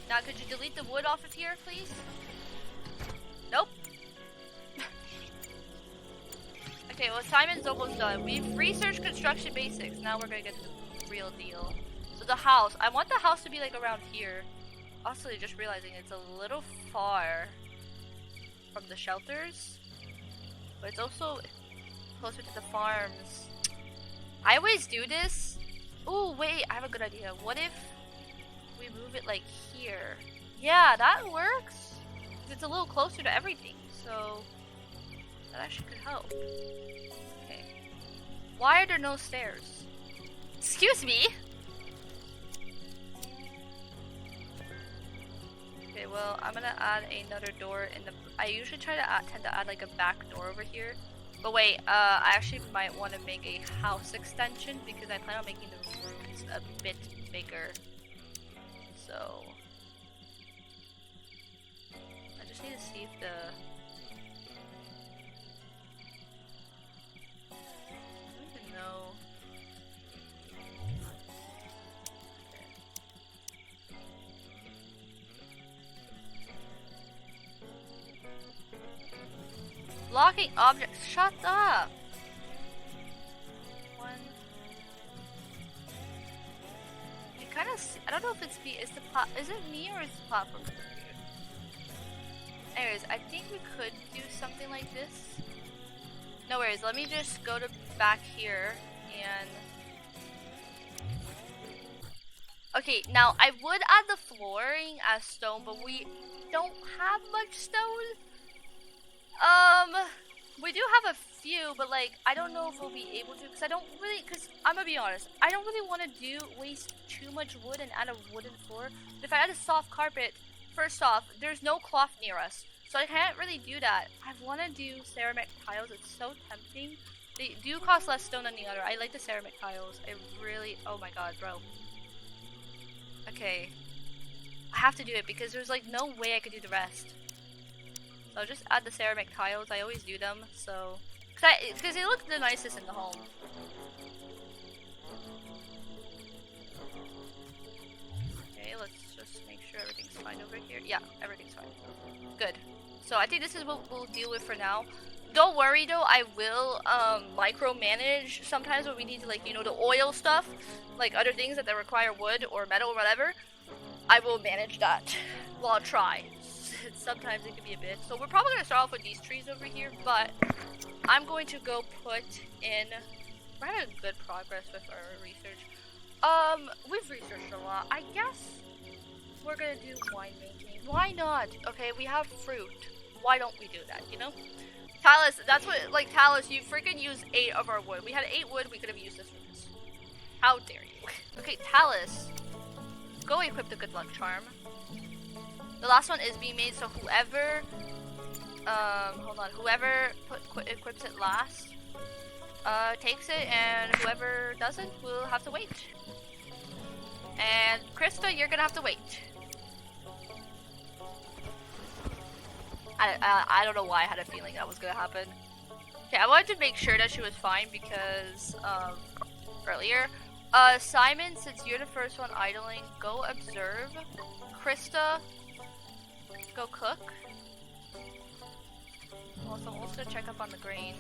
Speaker 1: Now, could you delete the wood off of here, please? Nope. Okay, well, Simon's almost done. We've researched construction basics. Now we're gonna get to the real deal. So the house. I want the house to be like around here. Also, just realizing it's a little far from the shelters. But it's also closer to the farms. I always do this. Oh, wait, I have a good idea. What if we move it like here? Yeah, that works. It's a little closer to everything, so that actually could help. Okay. Why are there no stairs? Excuse me? Okay, well, I'm gonna add another door in the... I usually try to tend to add like a back door over here. But wait, I actually might want to make a house extension because I plan on making the rooms a bit bigger. So I just need to see if the... I don't even know. Blocking objects. Shut up. One. You kind of. I don't know if it's me. Is it me or is the platform? Anyways, I think we could do something like this. No worries. Let me just go to back here and. Okay, now I would add the flooring as stone, but don't have much stone. We do have a few, but like, I don't know if we'll be able to, because I'm gonna be honest, I don't really want to waste too much wood and add a wooden floor. But if I add a soft carpet, first off, there's no cloth near us, so I can't really do that. I want to do ceramic tiles, it's so tempting. They do cost less stone than the other. I like the ceramic tiles, oh my god, bro. Okay, I have to do it because there's like no way I could do the rest. So I'll just add the ceramic tiles. I always do them, so because they look the nicest in the home. Okay, let's just make sure everything's fine over here. Yeah, everything's fine. Good. So I think this is what we'll deal with for now. Don't worry though, I will micromanage sometimes when we need to, like, you know, the oil stuff, like other things that require wood or metal or whatever. I will manage that. Well, I'll try. Sometimes it can be a bit. So we're probably going to start off with these trees over here, but I'm going to go put in... We're having good progress with our research. We've researched a lot. I guess we're going to do winemaking. Why not? Okay, we have fruit. Why don't we do that, you know? Talus, that's what, like, Talus, you freaking used 8 of our wood. We had 8 wood, we could have used this for this. How dare you? Okay, Talus, go equip the good luck charm. The last one is being made, so whoever, whoever equips it last, takes it, and whoever doesn't will have to wait. And Krista, you're gonna have to wait. I don't know why I had a feeling that was gonna happen. Okay, I wanted to make sure that she was fine because, earlier. Simon, since you're the first one idling, go observe. Krista, go cook. Also, I'm also gonna check up on the grain.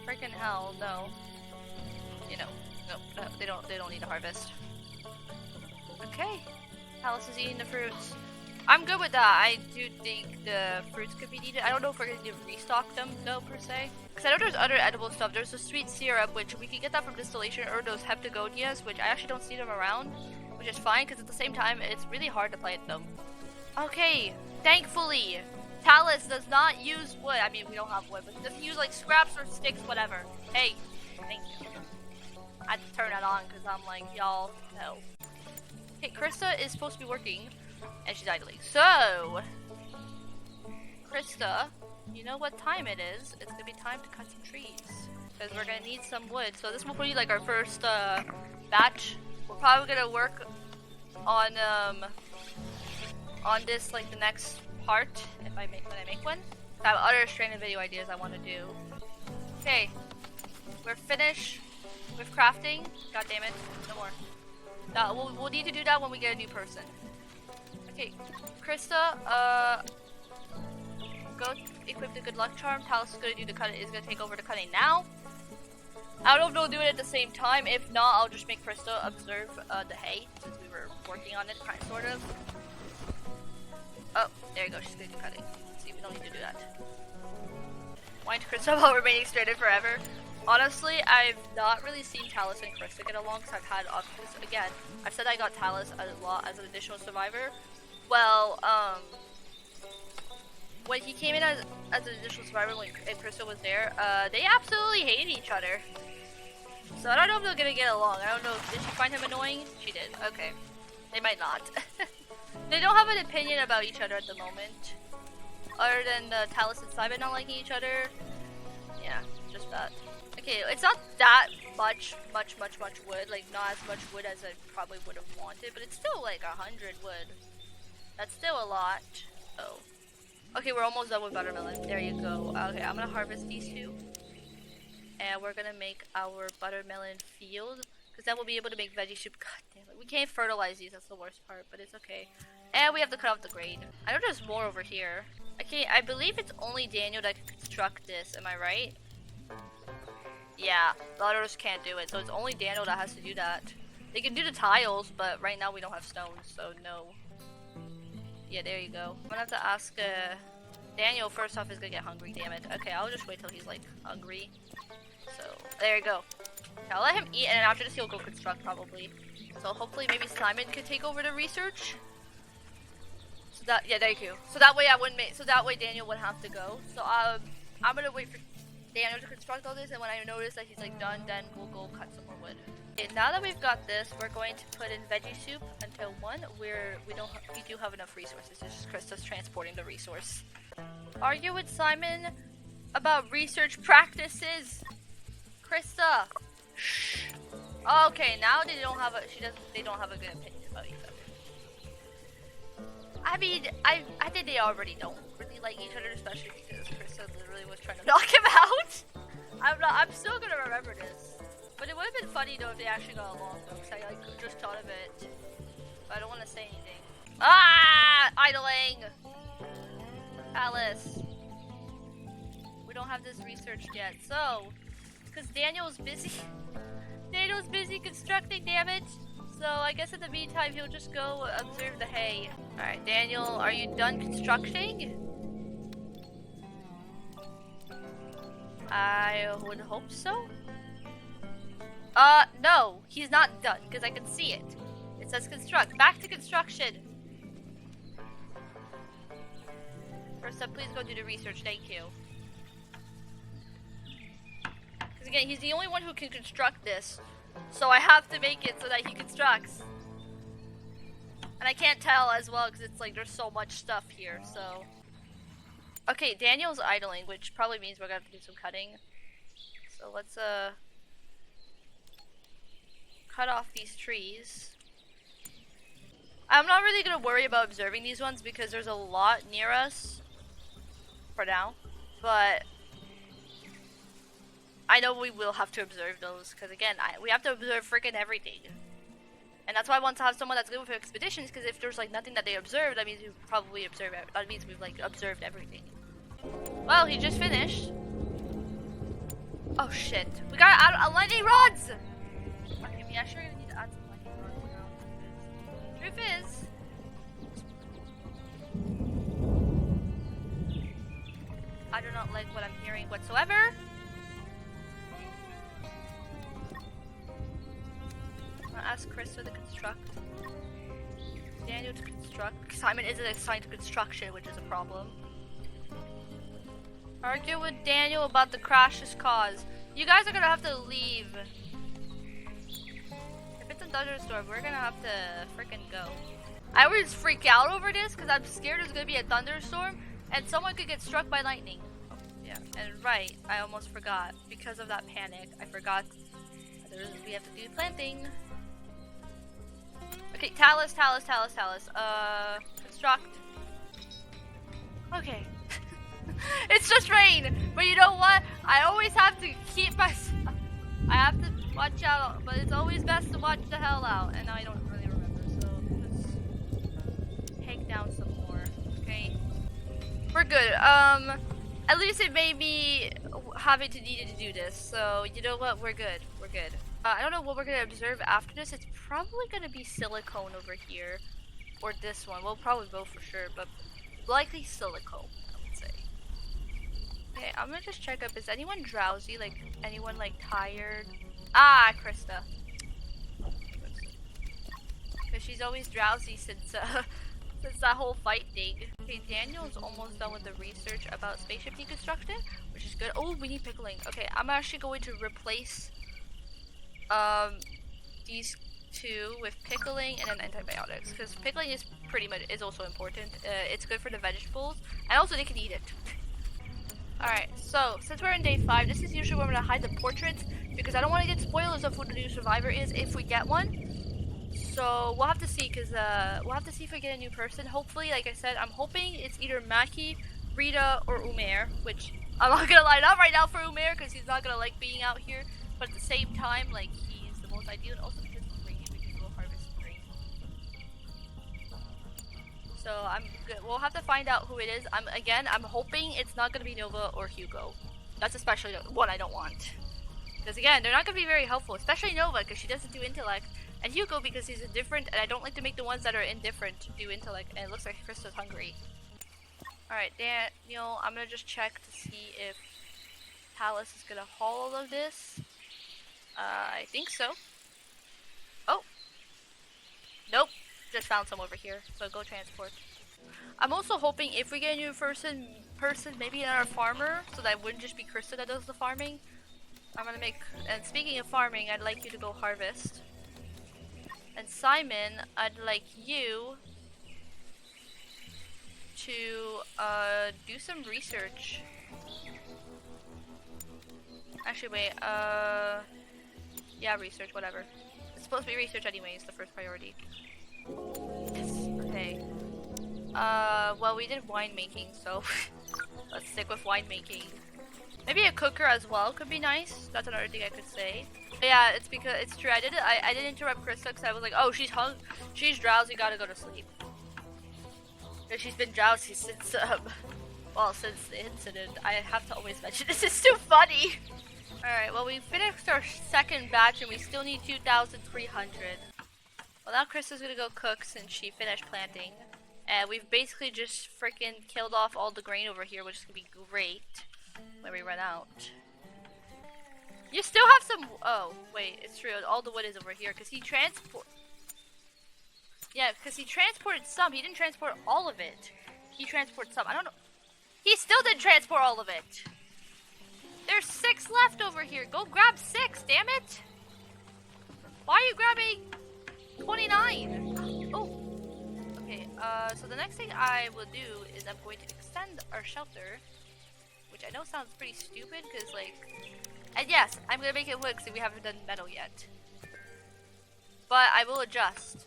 Speaker 1: Freaking hell, no. You know, no, they don't need to harvest. Okay, Alice is eating the fruits. I'm good with that. I do think the fruits could be needed. I don't know if we're gonna restock them though, per se. Because I know there's other edible stuff. There's the sweet syrup, which we can get that from distillation, or those heptagonias, which I actually don't see them around. Which is fine, because at the same time, it's really hard to plant them. Okay, thankfully, Talus does not use wood. I mean, we don't have wood, but doesn't use like scraps or sticks, whatever. Hey, thank you. I had to turn that on, because I'm like, y'all, no. Okay, Krista is supposed to be working. And she's idling. So, Krista, you know what time it is. It's gonna be time to cut some trees. Because we're gonna need some wood. So this will be like our first batch. We're probably gonna work on this like the next part when I make one. I have other stranded video ideas I want to do. Okay, we're finished with crafting. God damn it, no more. We'll need to do that when we get a new person. Okay, Krista, go equip the good luck charm. Talus is gonna do the cutting. Is gonna take over the cutting now. I don't know if they'll do it at the same time. If not, I'll just make Krista observe the hay since we were working on it, kind of, sort of. Oh, there you go. She's gonna do cutting. See, we don't need to do that. Why Krista while remaining stranded forever? Honestly, I've not really seen Talus and Krista get along because I've had options. Again, I said I got Talus a lot as an additional survivor. Well, when he came in as an additional survivor and Krista was there, they absolutely hate each other. So I don't know if they're gonna get along. I don't know. Did she find him annoying? She did. Okay. They might not. They don't have an opinion about each other at the moment. Other than Talus and Simon not liking each other. Yeah, just that. Okay, it's not that much wood. Like, not as much wood as I probably would have wanted. But it's still like 100 wood. That's still a lot. Oh. Okay, we're almost done with buttermelon. There you go. Okay, I'm gonna harvest these two. And we're gonna make our buttermelon field. Because then we'll be able to make veggie soup. God damn it. We can't fertilize these. That's the worst part. But it's okay. And we have to cut off the grain. I know there's more over here. Okay, I believe it's only Daniel that can construct this. Am I right? Yeah, the others can't do it. So it's only Daniel that has to do that. They can do the tiles, but right now we don't have stones. So no. Yeah, there you go. I'm gonna have to ask, Daniel first off is gonna get hungry, damn it. Okay, I'll just wait till he's like hungry. So, there you go. Okay, I'll let him eat and then after this he'll go construct probably. So hopefully maybe Simon could take over the research. That, yeah, thank you. So that way I wouldn't make, so that way Daniel wouldn't have to go. So I'm gonna wait for Daniel to construct all this, and when I notice that he's like done, then we'll go cut some more wood. Okay, now that we've got this, we're going to put in veggie soup until we do have enough resources. It's just Krista's transporting the resource. Argue with Simon about research practices. Krista. Shh. Okay, now they don't have a good opinion about each other. I mean, I think they already don't really like each other, especially because Krista literally was trying to knock him out. I'm still gonna remember this. But it would have been funny though if they actually got along though, because I like just thought of it. But I don't want to say anything. Ah! Idling! Alice. We don't have this researched yet, so... Because Daniel's busy. Daniel's busy constructing, damn it! So I guess in the meantime he'll just go observe the hay. Alright, Daniel, are you done constructing? I would hope so. No, he's not done, because I can see it. It says construct. Back to construction. First up, please go do the research, thank you. Because again, he's the only one who can construct this. So I have to make it so that he constructs. And I can't tell as well, because it's like, there's so much stuff here, so. Okay, Daniel's idling, which probably means we're gonna have to do some cutting. So let's, cut off these trees. I'm not really gonna worry about observing these ones because there's a lot near us for now, but I know we will have to observe those because again, we have to observe freaking everything, and that's why I want to have someone that's good with expeditions, because if there's like nothing that they observed, that means we probably observe. That means we've like observed everything. Well, he just finished. Oh shit, we got lightning rods. Okay, we actually gonna need to add some lightning rods now. Truth is, I do not like what I'm hearing whatsoever. I'm gonna ask Krista to construct. Daniel to construct. Simon isn't assigned to construction, which is a problem. Argue with Daniel about the crash's cause. You guys are gonna have to leave. If it's a thunderstorm, we're gonna have to freaking go. I always freak out over this because I'm scared there's gonna be a thunderstorm and someone could get struck by lightning. Oh, yeah, and right, I almost forgot. Because of that panic, I forgot we have to do planting. Okay, Talus. Construct. Okay. It's just rain, but you know what? I always have to keep myself. I have to watch out, but it's always best to watch the hell out. And I don't really remember, so let's take down some more. Okay, we're good. At least it made me having to needed to do this. So you know what? We're good. We're good. I don't know what we're gonna observe after this. It's probably gonna be silicone over here, or this one. We'll probably both for sure, but likely silicone. Okay, I'm gonna just check up. Is anyone drowsy? Like, anyone like tired? Ah, Krista. Because she's always drowsy since since that whole fight thing. Okay, Daniel's almost done with the research about spaceship deconstruction, which is good. Oh, we need pickling. Okay, I'm actually going to replace these two with pickling and then antibiotics, because pickling is also important. It's good for the vegetables, and also they can eat it. Alright, so since we're in day 5, this is usually where I'm gonna hide the portraits because I don't want to get spoilers of who the new survivor is if we get one. So we'll have to see, because we'll have to see if we get a new person. Hopefully, like I said, I'm hoping it's either Maki, Rita, or Umair, which I'm not gonna line up right now for Umair because he's not gonna like being out here, but at the same time, like, he's the most ideal, and also because it's rainy, we can go harvest grain. So I'm good. We'll have to find out who it is. I'm hoping it's not gonna be Nova or Hugo. That's especially one I don't want. Because again, they're not gonna be very helpful, especially Nova because she doesn't do intellect, and Hugo because he's indifferent, and I don't like to make the ones that are indifferent do intellect. And it looks like Krista's hungry. All right, Daniel, I'm gonna just check to see if Talus is gonna haul all of this. I think so. Oh, nope. Just found some over here, so go transport. I'm also hoping if we get a new person, maybe another farmer, so that it wouldn't just be Krista that does the farming. I'm gonna make, and speaking of farming, I'd like you to go harvest. And Simon, I'd like you to do some research. Actually, wait, yeah, research, whatever. It's supposed to be research anyways, the first priority. Yes, okay. Well, we did winemaking, so let's stick with winemaking. Maybe a cooker as well could be nice. That's another thing I could say. But yeah, it's because it's true. I didn't interrupt Krista because I was like, oh, she's drowsy, gotta go to sleep. Because she's been drowsy since well, since the incident. I have to always mention this. It's too funny. All right. Well, we finished our second batch and we still need 2,300. Well, now Krista's gonna go cook since she finished planting. And we've basically just freaking killed off all the grain over here, which is gonna be great when we run out. You still have some. Oh, wait, it's true. All the wood is over here because he Yeah, because he transported some. He didn't transport all of it. He transported some. I don't know. He still didn't transport all of it. There's 6 left over here. Go grab 6, damn it. Why are you grabbing 29? Oh. Okay, so the next thing I will do is I'm going to extend our shelter, which I know sounds pretty stupid because, like, and yes, I'm gonna make it wood because we haven't done metal yet. But I will adjust.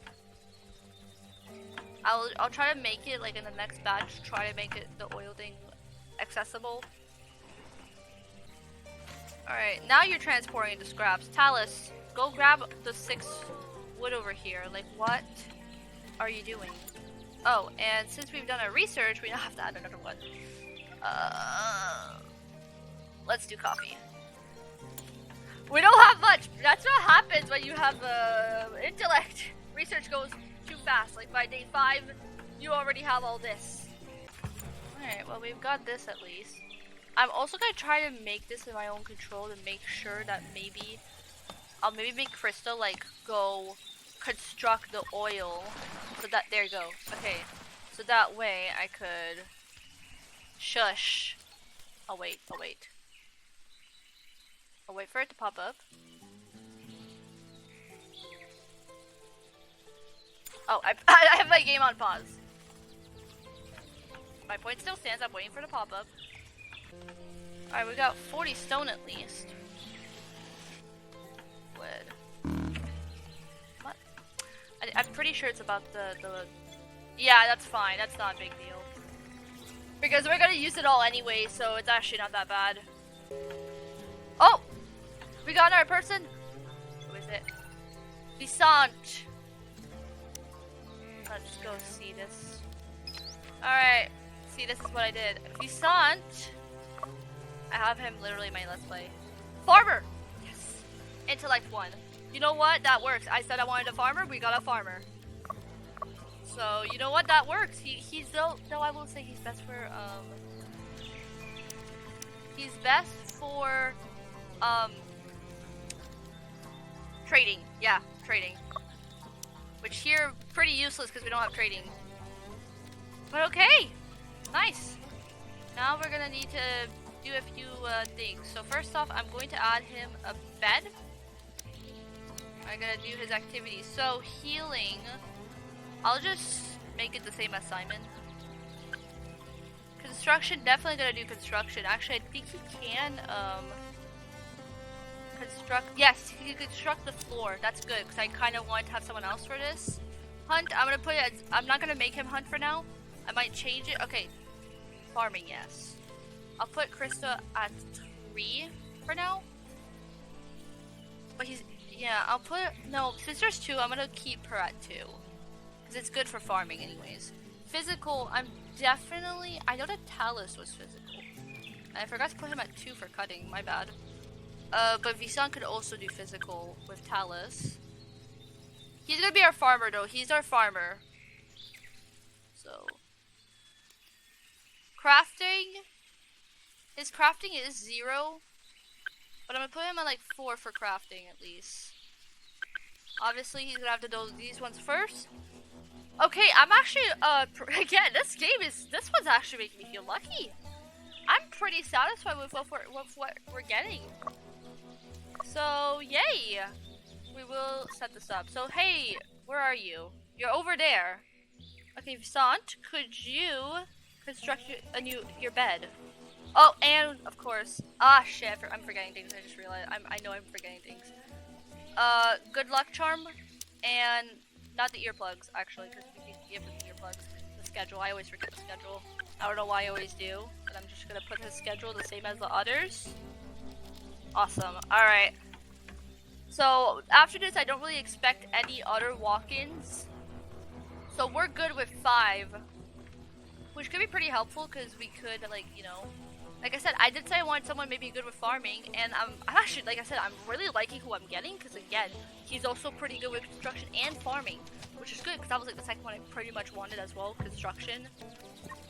Speaker 1: I'll try to make it, like, in the next batch, try to make it the oil thing accessible. Alright, now you're transporting the scraps. Talus, go grab the 6 wood over here. Like, what are you doing? Oh, and since we've done our research, we now have to add another one. Let's do coffee. We don't have much. That's what happens when you have intellect. Research goes too fast. Like by day 5, you already have all this. Alright, well we've got this at least. I'm also gonna try to make this in my own control to make sure that maybe I'll maybe make Krista like go construct the oil so that there you go. Okay. So that way I could shush. I'll wait. I'll wait for it to pop up. Oh, I have my game on pause. My point still stands. I'm waiting for it to pop up. Alright, we got 40 stone at least. Wood. What? I'm pretty sure it's about the... Yeah, that's fine. That's not a big deal. Because we're gonna use it all anyway, so it's actually not that bad. Oh! We got another person? Who is it? Vicente. Let's go see this. Alright. See, this is what I did. Vicente. I have him literally in my Let's Play. Farmer! Yes. Intellect 1. You know what? That works. I said I wanted a farmer. We got a farmer. So, you know what? That works. He's though I will say he's best for, he's best for, trading. Yeah, trading. Which here, pretty useless because we don't have trading. But okay! Nice! Now we're gonna need to do a few things. So first off, I'm going to add him a bed. I'm gonna do his activities. So healing, I'll just make it the same as Simon. Construction, definitely gonna do construction. Actually, I think he can construct. Yes, he can construct the floor. That's good because I kind of want to have someone else for this. Hunt, I'm gonna put it. I'm not gonna make him hunt for now. I might change it. Okay, farming, yes. I'll put Krista at 3 for now. But he's, yeah, I'll put, no, since there's 2, I'm gonna keep her at 2. Because it's good for farming anyways. Physical, I'm definitely, I know that Talus was physical. And I forgot to put him at 2 for cutting, my bad. But Visan could also do physical with Talus. He's gonna be our farmer though, he's our farmer. So. Crafting. His crafting is 0, but I'm gonna put him at like 4 for crafting at least. Obviously, he's gonna have to do these ones first. Okay, I'm actually, again, this one's actually making me feel lucky. I'm pretty satisfied with what we're getting. So, yay! We will set this up. So, hey, where are you? You're over there. Okay, Sant, could you construct your bed? Oh, and of course, shit, I'm forgetting things. I just realized. I know I'm forgetting things. Good luck charm, and not the earplugs actually, because we can give them the earplugs. The schedule. I always forget the schedule. I don't know why I always do, but I'm just gonna put his schedule the same as the others. Awesome. All right. So after this, I don't really expect any other walk-ins. So we're good with 5, which could be pretty helpful because we could, like, you know, like I said, I did say I wanted someone maybe good with farming, and I'm actually, like I said, I'm really liking who I'm getting because again, he's also pretty good with construction and farming, which is good because that was like the second one I pretty much wanted as well, construction.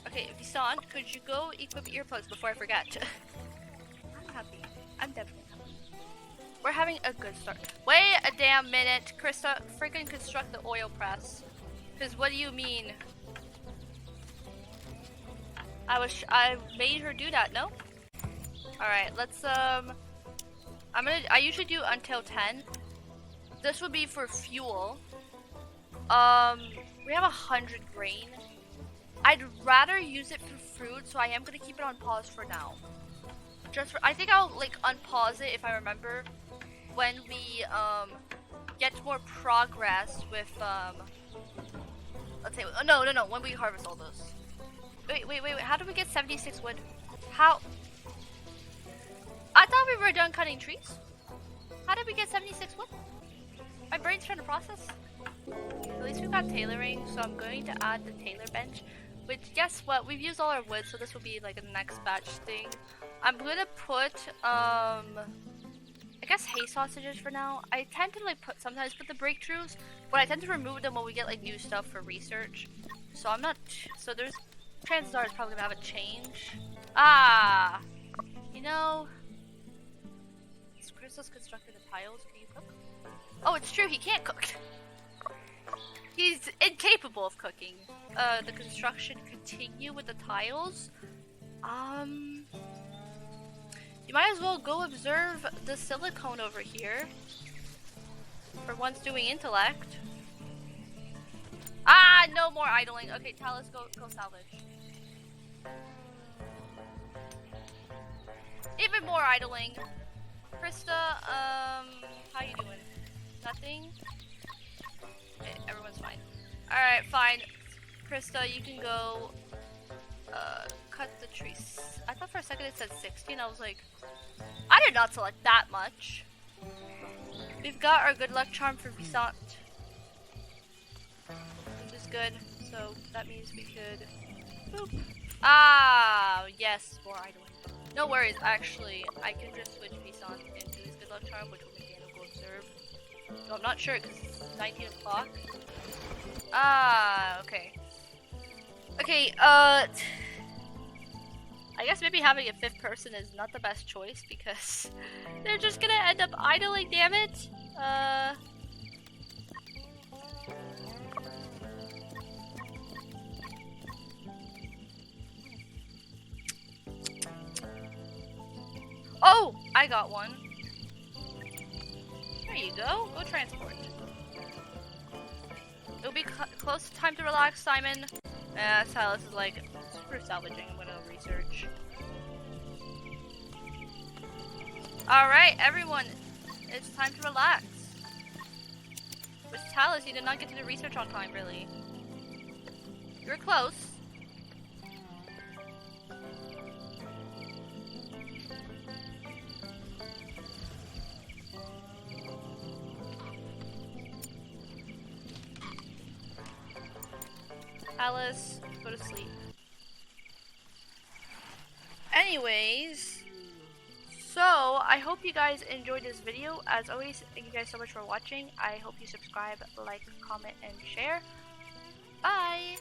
Speaker 1: Okay, Visan, could you go equip earplugs before I forget? I'm happy. I'm definitely happy. We're having a good start. Wait a damn minute, Krista, freaking construct the oil press. Because what do you mean? I made her do that, no? Alright, let's, I usually do until 10. This would be for fuel. We have 100 grain. I'd rather use it for fruit, so I am gonna keep it on pause for now. I think I'll, like, unpause it if I remember when we, get more progress with, let's say, no, when we harvest all those. Wait, how did we get 76 wood? How? I thought we were done cutting trees. How did we get 76 wood? My brain's trying to process. At least we got tailoring, so I'm going to add the tailor bench. Which, guess what? We've used all our wood, so this will be like a next batch thing. I'm gonna put, I guess hay sausages for now. I tend to like sometimes put the breakthroughs, but I tend to remove them when we get like new stuff for research. So I'm not, so there's, chances are it's probably gonna have a change. You know, Crystal's constructed the tiles. Can you cook? Oh, it's true. He can't cook. He's incapable of cooking. The construction continue with the tiles. You might as well go observe the silicone over here. For once doing intellect. No more idling. Okay, Talus, go salvage. Even more idling. Krista, how you doing? Nothing? Okay, everyone's fine. Alright, fine. Krista, you can go, cut the trees. I thought for a second it said 60 and I was like, I did not select that much. We've got our good luck charm for Visant. Which is good, so that means we could, boop. Yes, more idling. No worries, actually, I can just switch Visant into his good luck charm, which will make Daniel go observe. So I'm not sure, because it's 19 o'clock. Okay. Okay, I guess maybe having a 5th person is not the best choice, because they're just gonna end up idling, damn it! Oh! I got one. There you go. Go transport. It'll be close to time to relax, Simon. Silas is like, super salvaging. I'm gonna research. Alright, everyone. It's time to relax. Which Talis, you did not get to the research on time, really. You're close. Alice, go to sleep. Anyways, so I hope you guys enjoyed this video. As always, thank you guys so much for watching. I hope you subscribe, like, comment, and share. Bye!